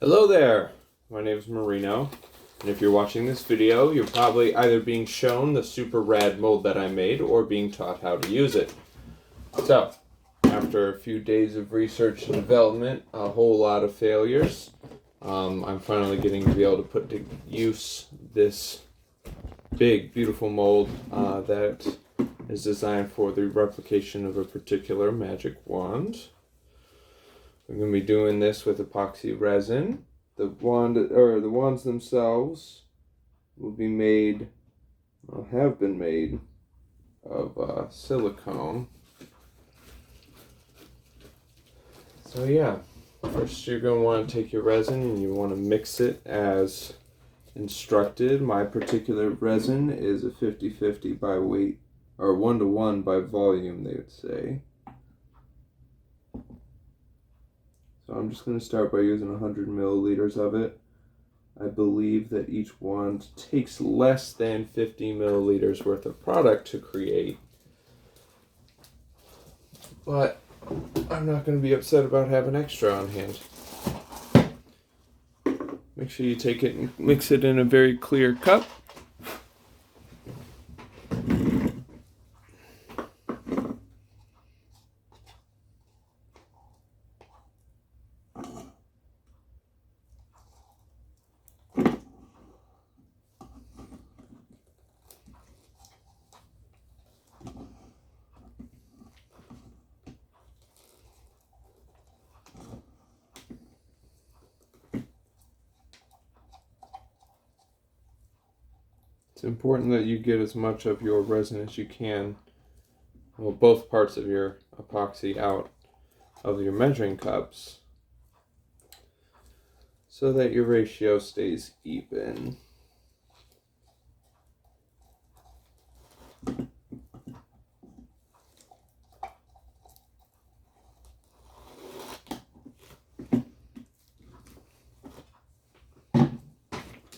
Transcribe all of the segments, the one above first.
Hello there, my name is Marino, and if you're watching this video, you're probably either being shown the super rad mold that I made or being taught how to use it. So, after a few days of research and development, a whole lot of failures, I'm finally getting to be able to put to use this big, beautiful mold that is designed for the replication of a particular magic wand. We're going to be doing this with epoxy resin. The wands themselves will be made, or have been made, of silicone. So yeah, first you're going to want to take your resin and you want to mix it as instructed. My particular resin is a 50-50 by weight, or 1-to-1 by volume, they would say. So I'm just going to start by using 100 milliliters of it. I believe that each wand takes less than 50 milliliters worth of product to create. But I'm not going to be upset about having extra on hand. Make sure you take it and mix it in a very clear cup. It's important that you get as much of your resin as you can, well, both parts of your epoxy out of your measuring cups so that your ratio stays even.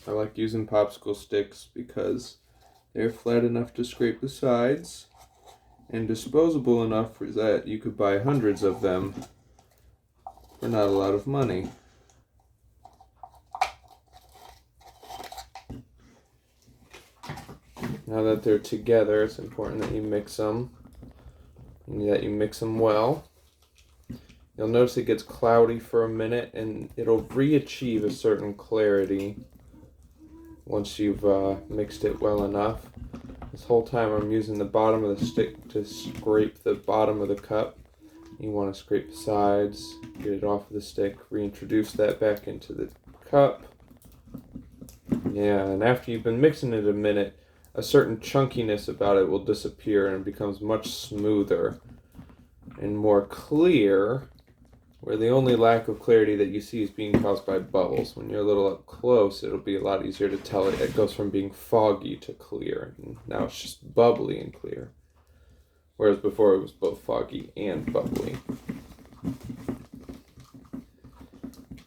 I like using popsicle sticks because they're flat enough to scrape the sides and disposable enough that you could buy hundreds of them for not a lot of money. Now that they're together, it's important that you mix them, and that you mix them well. You'll notice it gets cloudy for a minute and it'll re-achieve a certain clarity once you've mixed it well enough. This whole time I'm using the bottom of the stick to scrape the bottom of the cup. You want to scrape the sides, get it off of the stick, reintroduce that back into the cup. Yeah, and after you've been mixing it a minute, a certain chunkiness about it will disappear and it becomes much smoother and more clear, where the only lack of clarity that you see is being caused by bubbles. When you're a little up close, it'll be a lot easier to tell it. It goes from being foggy to clear, and now it's just bubbly and clear. Whereas before it was both foggy and bubbly.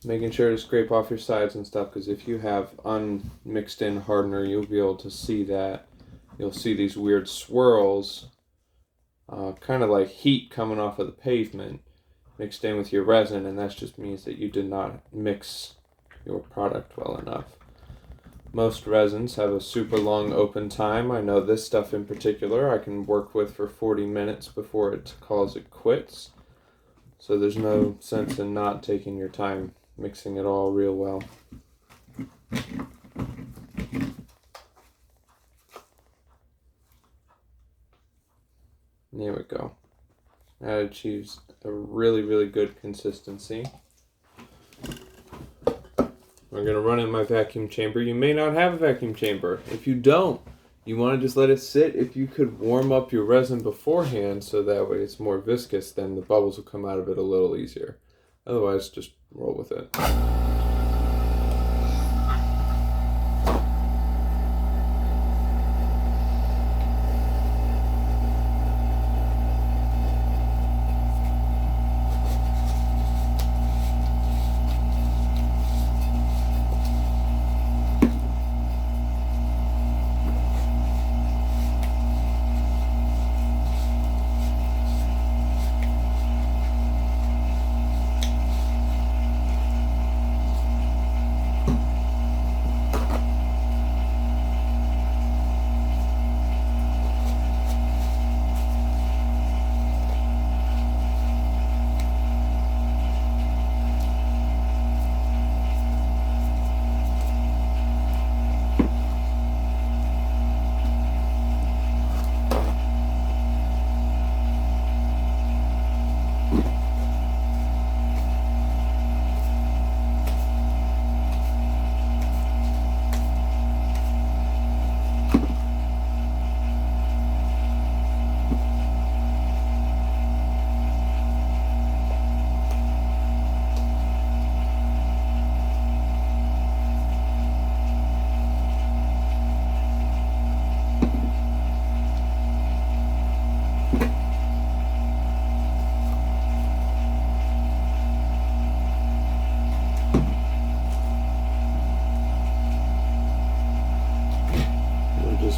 Making sure to scrape off your sides and stuff, because if you have unmixed in hardener, you'll be able to see that. You'll see these weird swirls, kind of like heat coming off of the pavement, mixed in with your resin, and that just means that you did not mix your product well enough. Most resins have a super long open time. I know this stuff in particular I can work with for 40 minutes before it calls it quits. So there's no sense in not taking your time mixing it all real well. There we go. That achieves a really, really good consistency. I'm going to run in my vacuum chamber. You may not have a vacuum chamber. If you don't, you want to just let it sit. If you could warm up your resin beforehand so that way it's more viscous, then the bubbles will come out of it a little easier. Otherwise, just roll with it.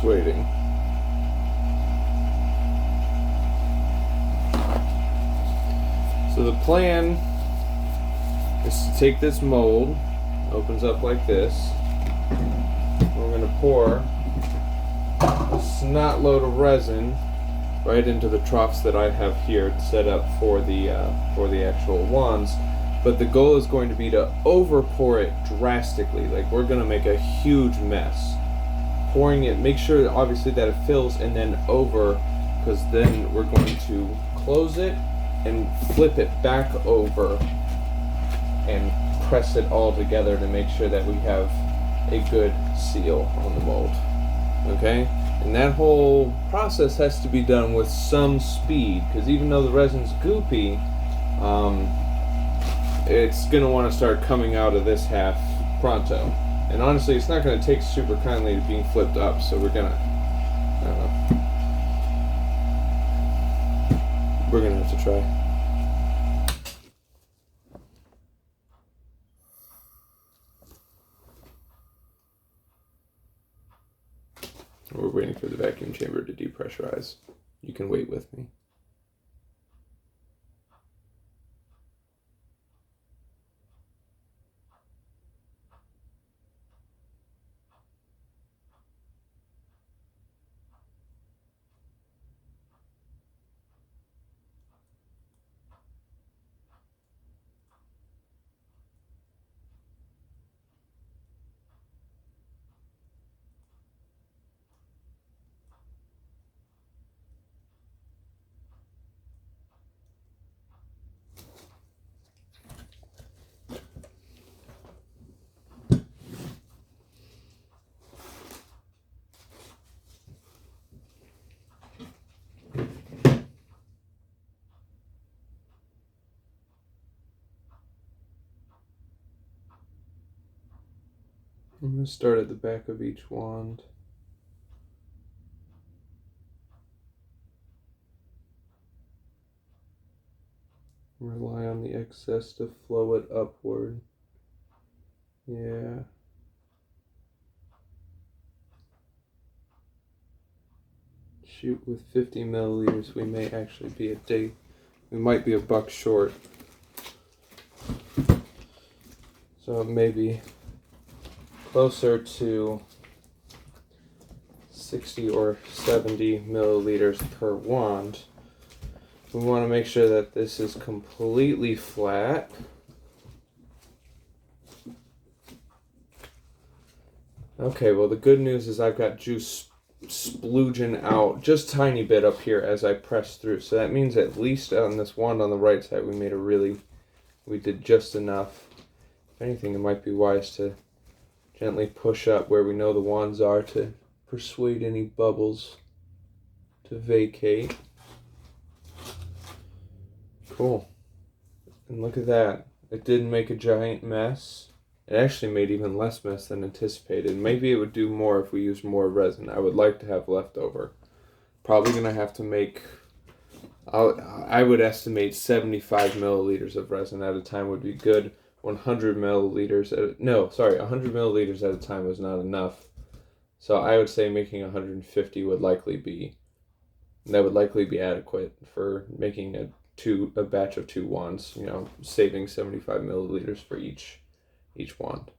persuading. So the plan is to take this mold, opens up like this. We're going to pour a snot load of resin right into the troughs that I have here set up for the actual wands. But the goal is going to be to over pour it drastically. Like, we're going to make a huge mess. Pouring it, make sure obviously that it fills, and then over, because then we're going to close it and flip it back over and press it all together to make sure that we have a good seal on the mold. Okay? And that whole process has to be done with some speed, because even though the resin's goopy, it's going to want to start coming out of this half pronto. And honestly, it's not going to take super kindly to being flipped up, so we're going to, I don't know. We're going to have to try. We're waiting for the vacuum chamber to depressurize. You can wait with me. I'm going to start at the back of each wand. Rely on the excess to flow it upward. Yeah. Shoot, with 50 milliliters, we may actually be we might be $1 short. So it may be closer to 60 or 70 milliliters per wand. We want to make sure that this is completely flat. Okay, well, the good news is I've got juice splooging out just a tiny bit up here as I press through. So that means at least on this wand on the right side, we did just enough. If anything, it might be wise to gently push up where we know the wands are to persuade any bubbles to vacate. Cool. And look at that. It didn't make a giant mess. It actually made even less mess than anticipated. Maybe it would do more if we used more resin. I would like to have leftover. Probably going to have to make, I would estimate 75 milliliters of resin at a time would be good. 100 milliliters, 100 milliliters at a time was not enough. So I would say making 150 would likely be adequate for making a batch of 2 wands, saving 75 milliliters for each wand.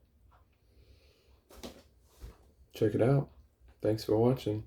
Check it out. Thanks for watching.